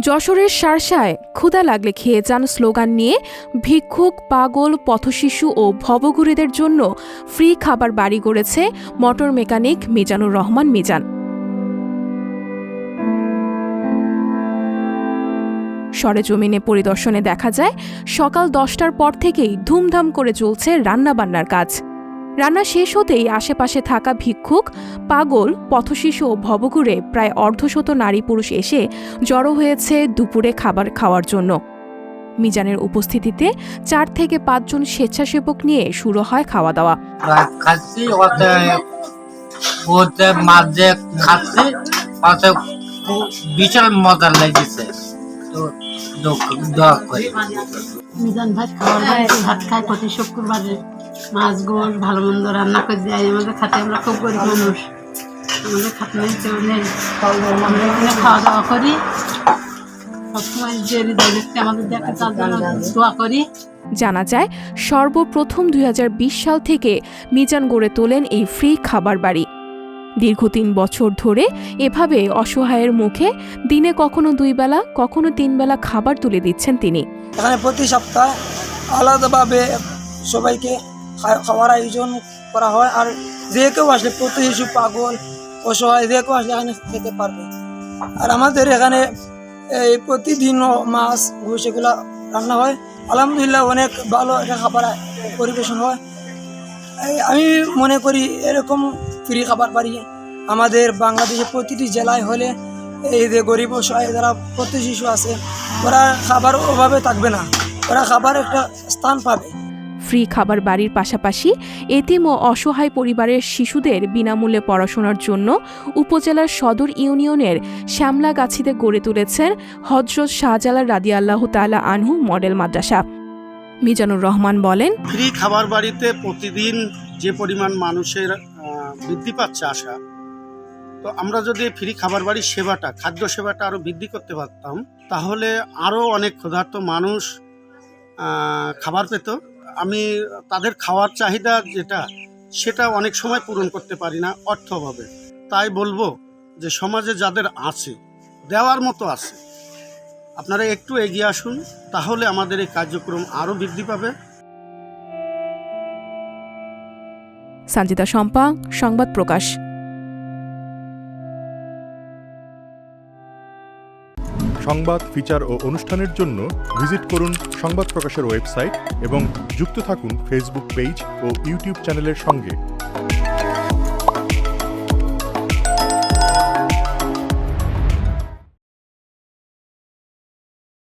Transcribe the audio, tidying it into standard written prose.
যশোরের শার্শায় ক্ষুধা লাগলে খেয়ে যান স্লোগান নিয়ে ভিক্ষুক, পাগল, পথশিশু ও ভবঘুরেদের জন্য ফ্রি খাবার বাড়ি গড়েছে মোটর মেকানিক মিজানুর রহমান মিজান। সরেজমিনে পরিদর্শনে দেখা যায় সকাল 10টার পর থেকেই ধুমধাম করে চলছে রান্নাবান্নার কাজ। রান্না শেষ হতেই আশেপাশে থাকা ভিক্ষুক, পাগল, পথশিশু ও ভবঘুরে প্রায় অর্ধশত নারী পুরুষ এসে জড়ো হয়েছে দুপুরে খাবার খাওয়ার জন্য। মিজানের উপস্থিতিতে 4 থেকে 5 জন স্বেচ্ছাসেবক নিয়ে শুরু হয় খাওয়া দাওয়া। বিশাল মজা লেগেছে। মিজান ভাই খাওয়ার ভাত খায় প্রতি শুক্রবারে, মাছ গোল ভালো মন্দ রান্না করে দেয় আমাদের খাতে। আমরা খুব গরিব মানুষ, আমাদের খাতে নেই কেউ নেই, আমরা এখানে খাওয়া দাওয়া করি। সবসময় যে হৃদয় দেখতে আমাদের দেখে তার জন্য দোয়া করি। জানা যায় সর্বপ্রথম 2020 সাল থেকে মিজান গড়ে তোলেন এই ফ্রি খাবার বাড়ি। দীর্ঘ 3 বছর ধরে এভাবে অসহায়ের মুখে দিনে কখনো 2 বেলা কখনো 3 বেলা খাবার তুলে দিচ্ছেন তিনি। এখানে প্রতি সপ্তাহে আলাদাভাবে সবাইকে খাওয়ার আয়োজন করা হয়, আর যে কেউ আসলে প্রতি শিশু, পাগল, অসহায় যে কেউ আসলে এখানে খেতে পারবে। আর আমাদের এখানে এই প্রতিদিন মাছ, ঘুষ এগুলো রান্না হয়। আলহামদুলিল্লাহ অনেক ভালো একটা খাবার পরিবেশন হয়। আমি মনে করি এরকম ফ্রি খাবার বাড়ি আমাদের বাংলাদেশে প্রতিটি জেলায় হলে এই যে গরিব অসহায় যারা প্রতি শিশু আছে ওরা খাবার অভাবে থাকবে না, ওরা খাবার একটা স্থান পাবে। ফ্রি খাবার বাড়ির পাশাপাশি এতিম ও অসহায় পরিবারের শিশুদের বিনামূল্যে পড়াশোনার জন্য উপজেলার সদর ইউনিয়নের শ্যামলাগাছিতে গড়ে তুলেছেন হযরত শাহজালাল রাদিয়াল্লাহু তাআলা আনহু মডেল মাদ্রাসা। মিজানুর রহমান বলেন, ফ্রি খাবার বাড়িতে প্রতিদিন যে পরিমাণ মানুষের বৃদ্ধি পাচ্ছে আশা, তো আমরা যদি ফ্রি খাবার বাড়ির সেবাটা, খাদ্য সেবাটা আরও বৃদ্ধি করতে পারতাম তাহলে আরও অনেক ক্ষুধার্ত মানুষ খাবার পেত। আমি তাদের খাওয়ার চাহিদা সেটা অনেক সময় পূরণ করতে পারি না অর্থ অভাবে। তাই বলবো যে সমাজে যাদের আছে, দেওয়ার মতো আছে, আপনারা একটু এগিয়ে আসুন, তাহলে আমাদের এই কার্যক্রম আরও বৃদ্ধি পাবে। সঞ্জিতা শম্পা, সংবাদ প্রকাশ। সংবাদ, ফিচার ও অনুষ্ঠানের জন্য ভিজিট করুন সংবাদ প্রকাশের ওয়েবসাইট এবং যুক্ত থাকুন ফেসবুক পেজ ও ইউটিউব চ্যানেলের সঙ্গে।